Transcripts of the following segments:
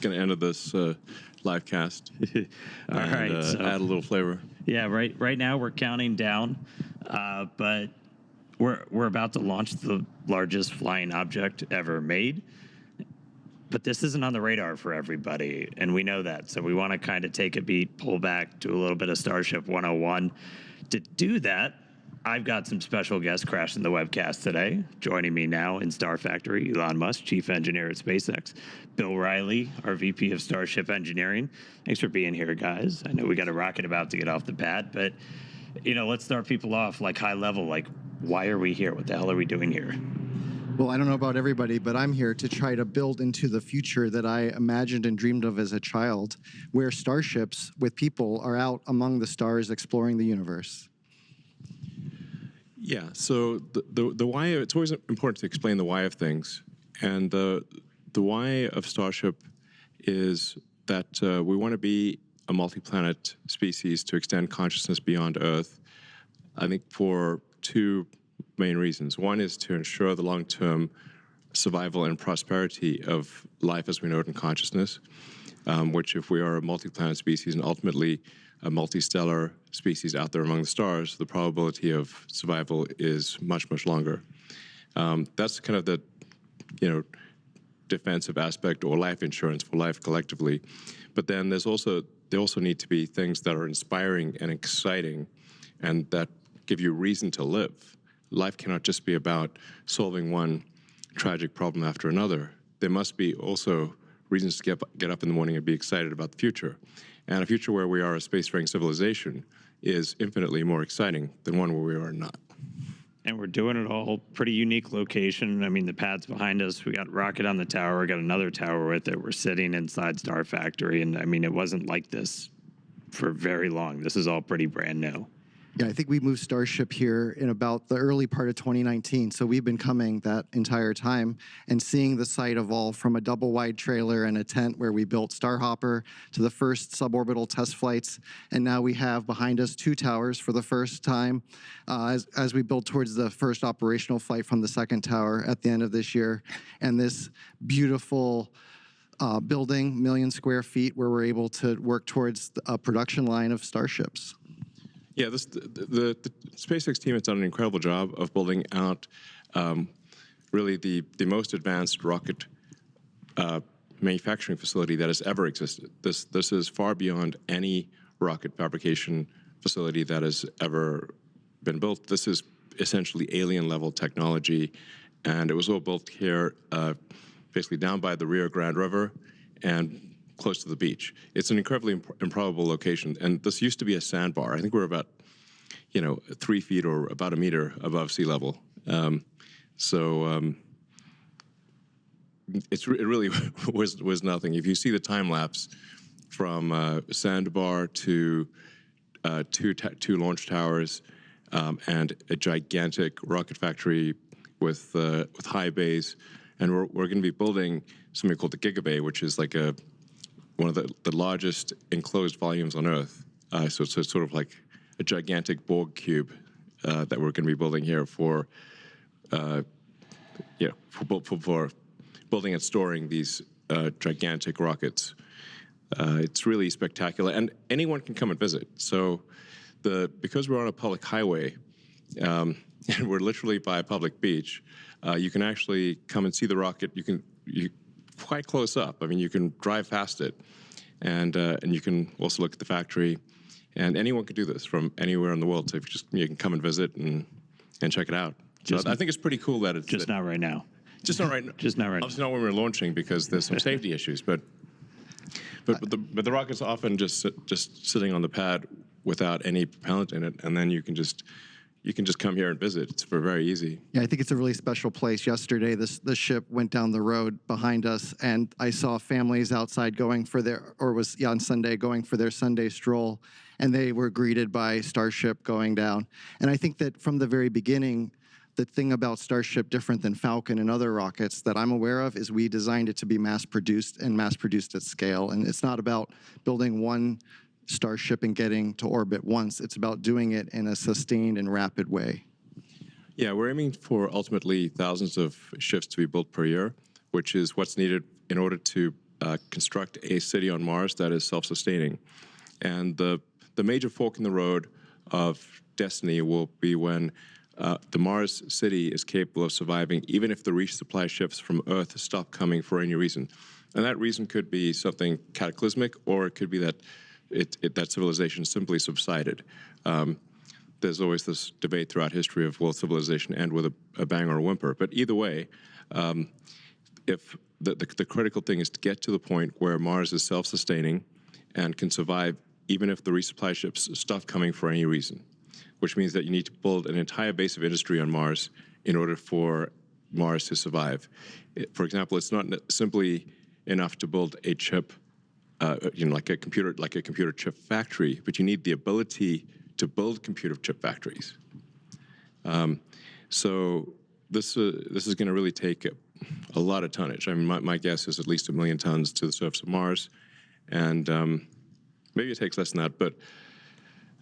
Going to end this live cast. All right, so add a little flavor. Yeah, right now we're counting down, but we're about to launch the largest flying object ever made. But this isn't on the radar for everybody, and we know that. So we want to kind of take a beat, pull back, do a little bit of Starship 101. To do that, I've got some special guests crashing the webcast today. Joining me now in Star Factory, Elon Musk, Chief Engineer at SpaceX. Bill Riley, our VP of Starship Engineering. Thanks for being here, guys. I know we got a rocket about to get off the pad, but let's start people off like high level. Like, why are we here? What the hell are we doing here? Well, I don't know about everybody, but I'm here to try to build into the future that I imagined and dreamed of as a child, where starships with people are out among the stars exploring the universe. Yeah, so the why, it's always important to explain the why of things. And the why of Starship is that we want to be a multi-planet species to extend consciousness beyond Earth, I think for two main reasons. One is to ensure the long-term survival and prosperity of life as we know it in consciousness, which if we are a multi-planet species and ultimately a multi-stellar species out there among the stars, the probability of survival is much, much longer. That's kind of the, defensive aspect or life insurance for life collectively. But then there also need to be things that are inspiring and exciting and that give you reason to live. Life cannot just be about solving one tragic problem after another. There must be also reasons to get up in the morning and be excited about the future. And a future where we are a spacefaring civilization is infinitely more exciting than one where we are not. And we're doing it all pretty unique location. I mean, the pad's behind us. We got rocket on the tower. We got another tower with it. We're sitting inside Star Factory. And I mean, it wasn't like this for very long. This is all pretty brand new. Yeah, I think we moved Starship here in about the early part of 2019. So we've been coming that entire time and seeing the site evolve from a double-wide trailer and a tent where we built Starhopper to the first suborbital test flights. And now we have behind us two towers for the first time as we build towards the first operational flight from the second tower at the end of this year. And this beautiful building, 1 million square feet, where we're able to work towards a production line of Starships. Yeah, the SpaceX team has done an incredible job of building out really the most advanced rocket manufacturing facility that has ever existed. This is far beyond any rocket fabrication facility that has ever been built. This is essentially alien-level technology, and it was all built here basically down by the Rio Grande River and close to the beach. It's an incredibly improbable location, and this used to be a sandbar. I think we're about, 3 feet or about 1 meter above sea level. It really was nothing. If you see the time lapse from sandbar to two launch towers and a gigantic rocket factory with high bays, and we're going to be building something called the Gigabay, which is like one of the largest enclosed volumes on Earth. So it's sort of like a gigantic Borg cube that we're going to be building here for building and storing these gigantic rockets. It's really spectacular, and anyone can come and visit. So because we're on a public highway and we're literally by a public beach, you can actually come and see the rocket. You quite close up. I mean, you can drive past it, and you can also look at the factory. And anyone could do this from anywhere in the world. So if you can come and visit and check it out. So I think it's pretty cool that it's just not right now. Just not right now. Just not right now. Obviously not when we're launching because there's some safety issues. But the rocket's often just sitting on the pad without any propellant in it, and then you can just come here and visit. It's very easy. Yeah, I think it's a really special place. Yesterday, the ship went down the road behind us, and I saw families outside on Sunday going for their Sunday stroll, and they were greeted by Starship going down. And I think that from the very beginning, the thing about Starship, different than Falcon and other rockets that I'm aware of, is we designed it to be mass-produced and mass-produced at scale. And it's not about building one Starship and getting to orbit once. It's about doing it in a sustained and rapid way. Yeah, we're aiming for ultimately thousands of ships to be built per year, which is what's needed in order to construct a city on Mars that is self-sustaining. And the major fork in the road of destiny will be when the Mars city is capable of surviving, even if the resupply ships from Earth stop coming for any reason. And that reason could be something cataclysmic, or it could be that that civilization simply subsided. There's always this debate throughout history of, will civilization end with a bang or a whimper? But either way, if the critical thing is to get to the point where Mars is self-sustaining and can survive even if the resupply ships stop coming for any reason, which means that you need to build an entire base of industry on Mars in order for Mars to survive. For example, it's not simply enough to build a chip, like a computer chip factory, but you need the ability to build computer chip factories. So this is going to really take a lot of tonnage. I mean, my guess is at least 1 million tons to the surface of Mars, and maybe it takes less than that, but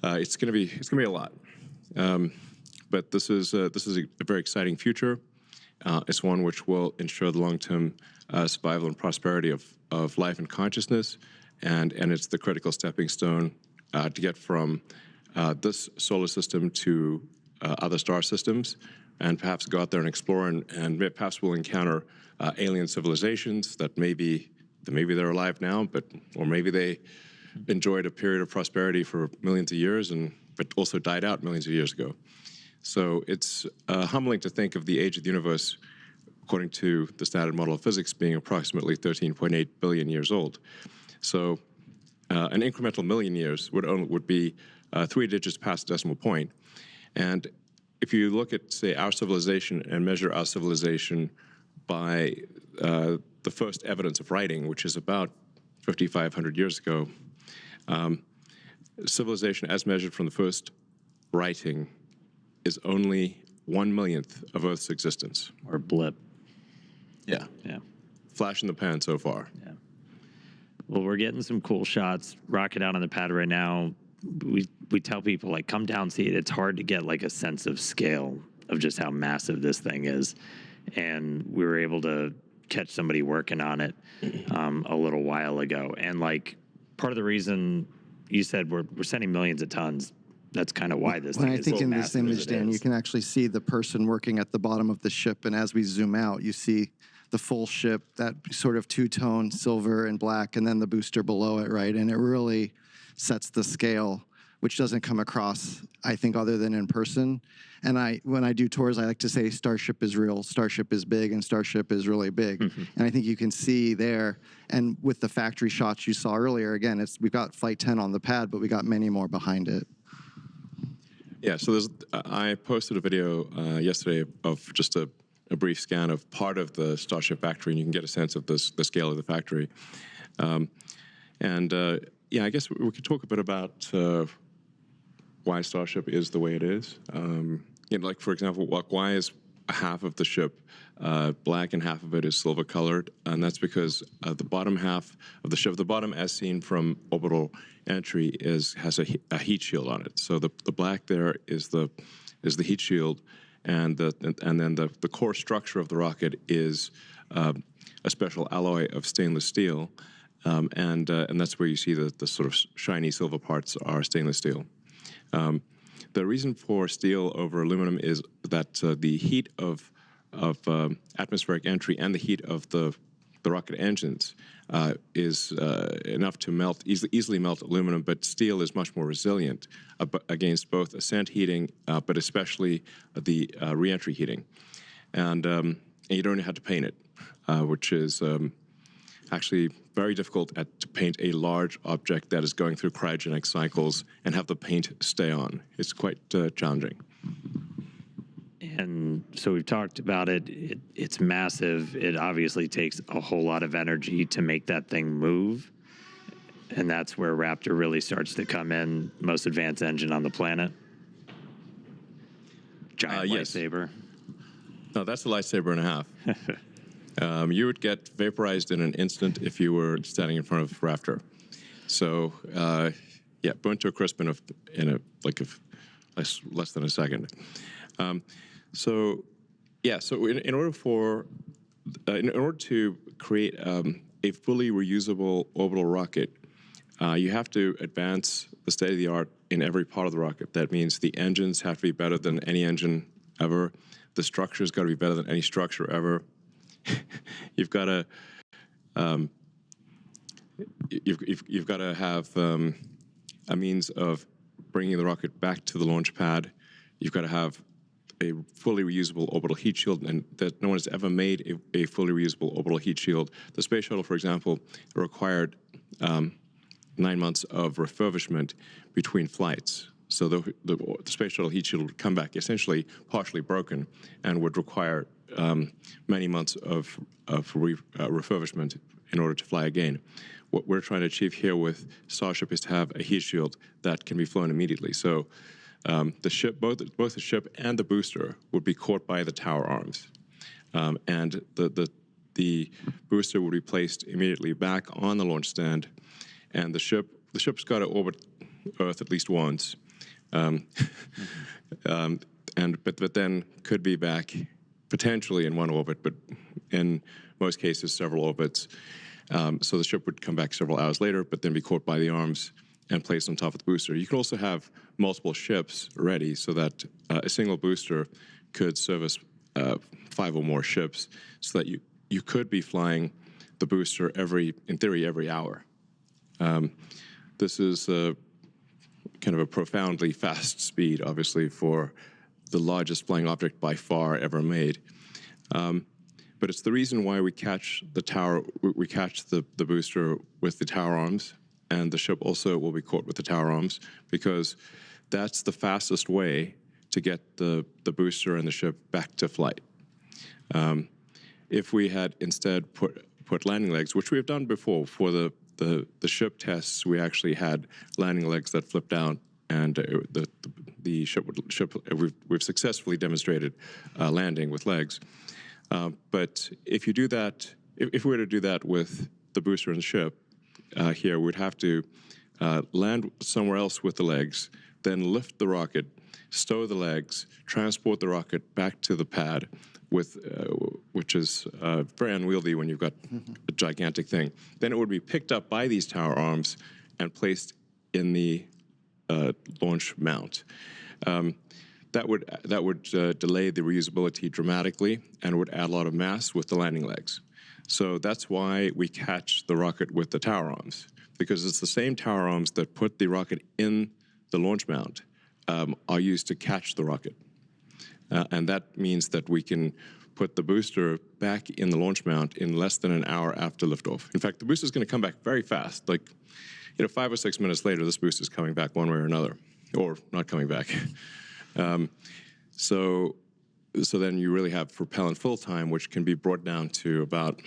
it's going to be a lot. But this is a very exciting future. It's one which will ensure the long-term survival and prosperity of life and consciousness, and it's the critical stepping stone to get from this solar system to other star systems, and perhaps go out there and explore, and perhaps we'll encounter alien civilizations that maybe they're alive now, or maybe they enjoyed a period of prosperity for millions of years, but also died out millions of years ago. So it's humbling to think of the age of the universe, according to the standard model of physics, being approximately 13.8 billion years old. So an incremental million years would be 3 digits past the decimal point. And if you look at, say, our civilization and measure our civilization by the first evidence of writing, which is about 5,500 years ago, civilization as measured from the first writing is only 1/1,000,000th of Earth's existence. Or blip. Yeah. Yeah. Flash in the pan so far. Yeah. Well, we're getting some cool shots. Rocket out on the pad right now. We tell people, like, come down, see it. It's hard to get, like, a sense of scale of just how massive this thing is. And we were able to catch somebody working on it a little while ago. And, like, part of the reason you said we're sending millions of tons, that's kind of why this thing is so massive. I think in this image, Dan, you can actually see the person working at the bottom of the ship. And as we zoom out, you see the full ship, that sort of two-tone silver and black, and then the booster below it, right? And it really sets the scale, which doesn't come across, I think, other than in person. And when I do tours, I like to say Starship is real, Starship is big, and Starship is really big. And I think you can see there, and with the factory shots you saw earlier, again, we've got Flight 10 on the pad, but we got many more behind it. Yeah, so I posted a video yesterday of just a brief scan of part of the Starship factory, and you can get a sense of the scale of the factory. Yeah, I guess we could talk a bit about why Starship is the way it is. Like, for example, why is half of the ship black and half of it is silver colored? And that's because the bottom half of the ship, the bottom as seen from orbital entry, has a heat shield on it. So the black there is the heat shield, and then the core structure of the rocket is a special alloy of stainless steel. And that's where you see the sort of shiny silver parts are stainless steel. The reason for steel over aluminum is that the heat of atmospheric entry and the heat of the rocket engines is enough to easily melt aluminum, but steel is much more resilient against both ascent heating, but especially the reentry heating. And you don't have to paint it, which is actually very difficult to paint a large object that is going through cryogenic cycles and have the paint stay on. It's quite challenging. And so we've talked about it. It's massive. It obviously takes a whole lot of energy to make that thing move. And that's where Raptor really starts to come in. Most advanced engine on the planet. Giant lightsaber. No, that's a lightsaber and a half. You would get vaporized in an instant if you were standing in front of Raptor. So, yeah, burnt to a crisp in less than a second. So in order to create a a fully reusable orbital rocket, you have to advance the state-of-the-art in every part of the rocket. That means the engines have to be better than any engine ever. The structure's got to be better than any structure ever. You've got to you've got to have a means of bringing the rocket back to the launch pad. You've got to have a fully reusable orbital heat shield, and that no one has ever made a fully reusable orbital heat shield. The space shuttle, for example, required 9 months of refurbishment between flights. So the space shuttle heat shield would come back essentially partially broken and would require many months of refurbishment in order to fly again. What we're trying to achieve here with Starship is to have a heat shield that can be flown immediately. So the ship, both the ship and the booster, would be caught by the tower arms, and the booster would be placed immediately back on the launch stand, and the ship's got to orbit Earth at least once, but then could be back potentially in one orbit, but in most cases several orbits. So the ship would come back several hours later, but then be caught by the arms and placed on top of the booster. You can also have multiple ships ready so that a single booster could service 5 or more ships, so that you could be flying the booster in theory, every hour. This is kind of a profoundly fast speed, obviously, for the largest flying object by far ever made. But it's the reason why we catch the booster with the tower arms, and the ship also will be caught with the tower arms, because that's the fastest way to get the booster and the ship back to flight. If we had instead put landing legs, which we have done before for the ship tests, we actually had landing legs that flipped down, and the ship we've successfully demonstrated landing with legs. But if you do that, if we were to do that with the booster and the ship, here we'd have to land somewhere else with the legs, then lift the rocket, stow the legs, transport the rocket back to the pad, which is very unwieldy when you've got a gigantic thing. Then it would be picked up by these tower arms and placed in the launch mount. That would delay the reusability dramatically and would add a lot of mass with the landing legs. So that's why we catch the rocket with the tower arms, because it's the same tower arms that put the rocket in the launch mount are used to catch the rocket. And that means that we can put the booster back in the launch mount in less than an hour after liftoff. In fact, the booster is going to come back very fast. 5 or 6 minutes later, this booster is coming back one way or another, or not coming back. So then you really have propellant full time, which can be brought down to about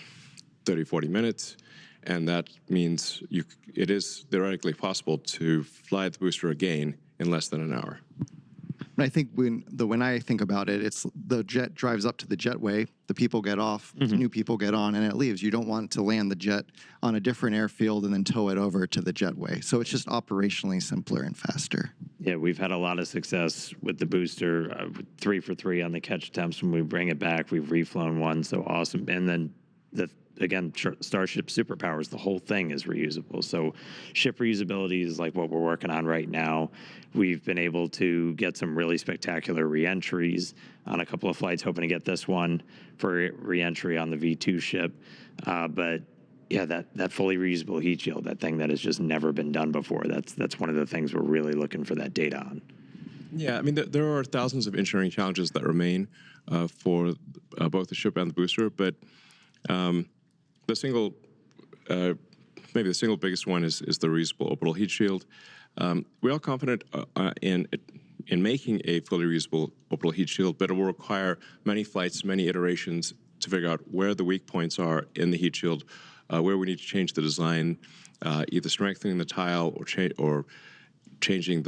30, 40 minutes. And that means it is theoretically possible to fly the booster again in less than an hour. I think when I think about it, it's the jet drives up to the jetway, the people get off, new people get on, and it leaves. You don't want to land the jet on a different airfield and then tow it over to the jetway. So it's just operationally simpler and faster. Yeah, we've had a lot of success with the booster, 3 for 3 on the catch attempts. When we bring it back, we've reflown one, so awesome. And then again, Starship superpowers, the whole thing is reusable. So ship reusability is like what we're working on right now. We've been able to get some really spectacular reentries on a couple of flights, hoping to get this one for reentry on the V2 ship. But yeah, that fully reusable heat shield, that thing that has just never been done before, that's one of the things we're really looking for that data on. Yeah, I mean, there are thousands of engineering challenges that remain for both the ship and the booster, but maybe the single biggest one is the reusable orbital heat shield. We are confident in making a fully reusable orbital heat shield, but it will require many flights, many iterations to figure out where the weak points are in the heat shield, where we need to change the design, either strengthening the tile or changing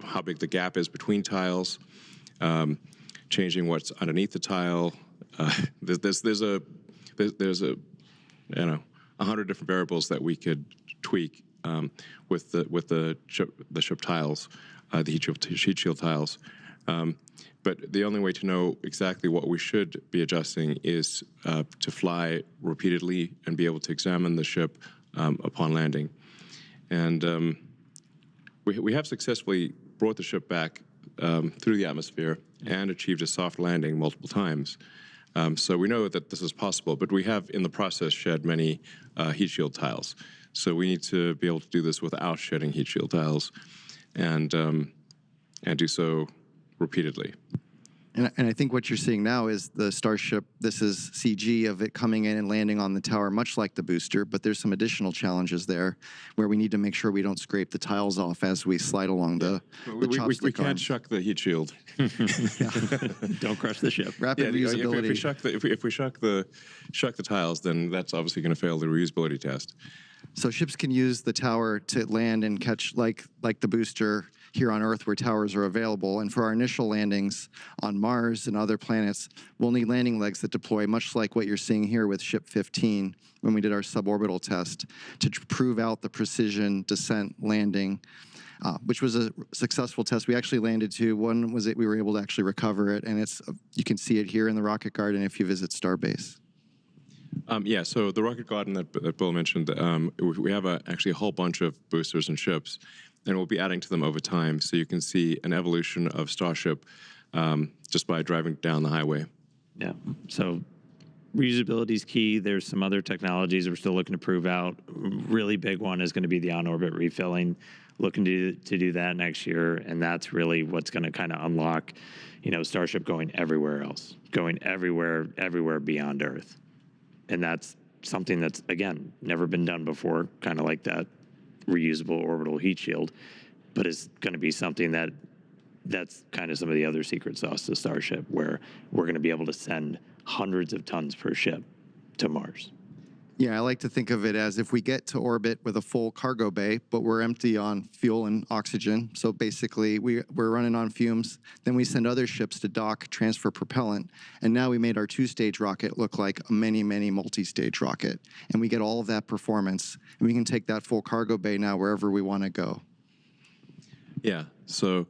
how big the gap is between tiles, changing what's underneath the tile. There's 100 different variables that we could tweak with the ship tiles, the heat shield tiles. But the only way to know exactly what we should be adjusting is to fly repeatedly and be able to examine the ship upon landing. And we have successfully brought the ship back through the atmosphere and achieved a soft landing multiple times. So we know that this is possible, but we have in the process shed many heat shield tiles. So we need to be able to do this without shedding heat shield tiles and do so repeatedly. And I think what you're seeing now is the Starship. This is CG of it coming in and landing on the tower, much like the booster, but there's some additional challenges there where we need to make sure we don't scrape the tiles off as we slide along the chopstick We can't arms. shuck the heat shield. Don't crush the ship. Rapid reusability. If we shuck the tiles, then that's obviously going to fail the reusability test. So ships can use the tower to land and catch, like the booster here on Earth where towers are available. And for our initial landings on Mars and other planets, we'll need landing legs that deploy much like what you're seeing here with Ship 15 when we did our suborbital test to prove out the precision descent landing, which was a successful test. We actually landed to one was we were able to actually recover it, and you can see it here in the rocket garden if you visit Starbase. Yeah, so the rocket garden that Bill mentioned, we have actually a whole bunch of boosters and ships, and we'll be adding to them over time. So you can see an evolution of Starship just by driving down the highway. Yeah. So reusability is key. There's some other technologies we're still looking to prove out. Really big one is going to be the on-orbit refilling. Looking to do that next year, and that's really what's going to kind of unlock, Starship going everywhere else, going everywhere beyond Earth. And that's something that's, again, never been done before, kind of like that reusable orbital heat shield, but it's going to be something that's kind of some of the other secret sauce to Starship, where we're going to be able to send hundreds of tons per ship to Mars. Yeah, I like to think of it as if we get to orbit with a full cargo bay, but we're empty on fuel and oxygen. So basically, we're running on fumes. Then we send other ships to dock, transfer propellant, and now we made our two-stage rocket look like a many multi-stage rocket. And we get all of that performance, and we can take that full cargo bay now wherever we want to go. Yeah, so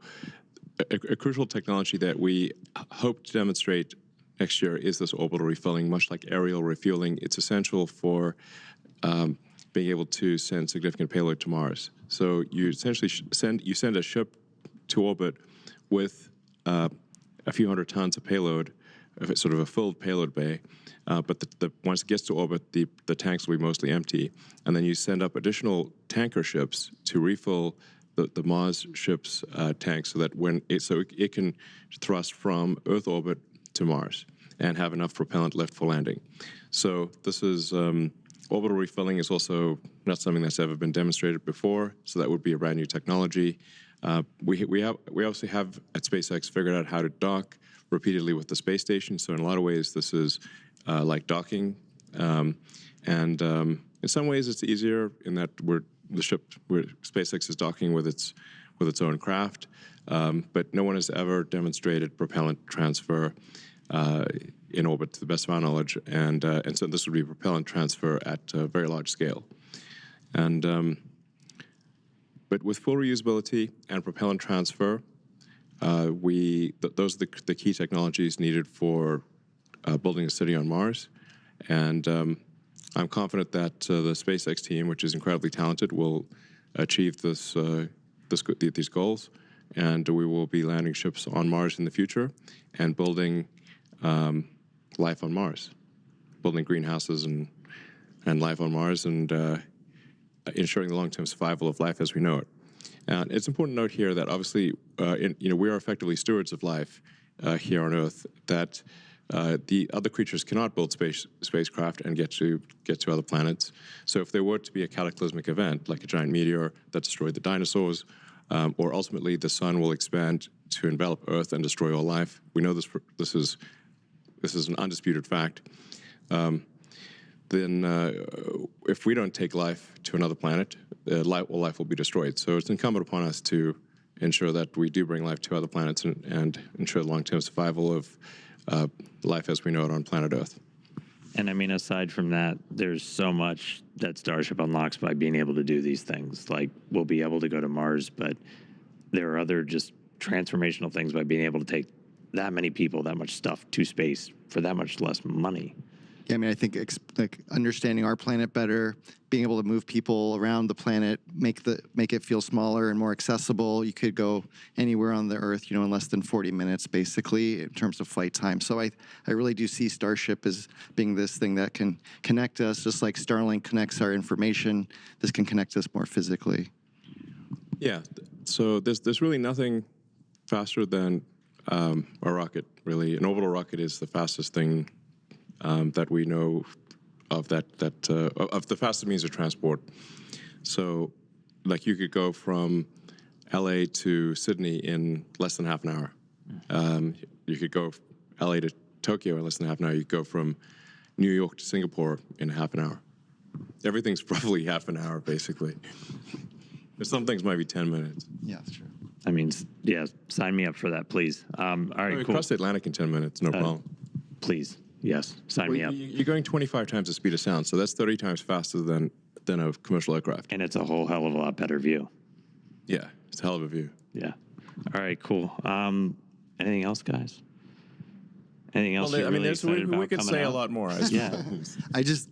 a crucial technology that we hope to demonstrate next year is this orbital refilling, much like aerial refueling. It's essential for being able to send significant payload to Mars. So you essentially send a ship to orbit with a few hundred tons of payload, sort of a filled payload bay. But once it gets to orbit, the tanks will be mostly empty, and then you send up additional tanker ships to refill the Mars ship's tanks, so that it can thrust from Earth orbit to Mars and have enough propellant left for landing. So this is orbital refilling is also not something that's ever been demonstrated before. So that would be a brand new technology. We obviously have at SpaceX figured out how to dock repeatedly with the space station. So in a lot of ways, this is like docking, and in some ways it's easier in that SpaceX is docking with its own craft. But no one has ever demonstrated propellant transfer in orbit, to the best of our knowledge, and so this would be propellant transfer at a very large scale. And but with full reusability and propellant transfer, those are the key technologies needed for building a city on Mars. And I'm confident that the SpaceX team, which is incredibly talented, will achieve these goals. And we will be landing ships on Mars in the future and building life on Mars, building greenhouses and life on Mars, and ensuring the long-term survival of life as we know it. And it's important to note here that obviously, we are effectively stewards of life here on Earth. That the other creatures cannot build spacecraft and get to other planets. So if there were to be a cataclysmic event, like a giant meteor that destroyed the dinosaurs, or ultimately the sun will expand to envelop Earth and destroy all life. We know this is an undisputed fact. Then if we don't take life to another planet, all life will be destroyed. So it's incumbent upon us to ensure that we do bring life to other planets and ensure the long-term survival of life as we know it on planet Earth. And I mean, aside from that, there's so much that Starship unlocks by being able to do these things. Like, we'll be able to go to Mars, but there are other just transformational things by being able to take that many people, that much stuff to space for that much less money. Yeah, I mean, I think like understanding our planet better, being able to move people around the planet, make it feel smaller and more accessible. You could go anywhere on the Earth, in less than 40 minutes, basically, in terms of flight time. So I really do see Starship as being this thing that can connect us, just like Starlink connects our information. This can connect us more physically. Yeah. So there's really nothing faster than a rocket. Really, an orbital rocket is the fastest thing that we know of of the fastest means of transport. So, like you could go from LA to Sydney in less than half an hour. You could go LA to Tokyo in less than half an hour. You could go from New York to Singapore in half an hour. Everything's roughly half an hour, basically. Some things might be 10 minutes. Yeah, that's true. I mean, yeah, sign me up for that, please. All right, cool. Cross the Atlantic in 10 minutes, no problem. Please, yes, sign me up. You're going 25 times the speed of sound, so that's 30 times faster than a commercial aircraft. And it's a whole hell of a lot better view. Yeah, it's a hell of a view. Yeah. All right, cool. Anything else, guys? Anything else you're really excited about we could coming say out? a lot more. Yeah.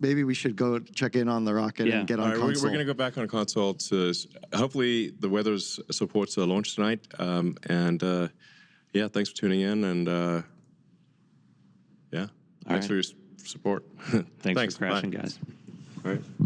Maybe we should go check in on the rocket and get on console. We're going to go back on console to hopefully the weather supports a launch tonight. Yeah, thanks for tuning in, and yeah, thanks for your support. Thanks for crashing, bye. guys. All right.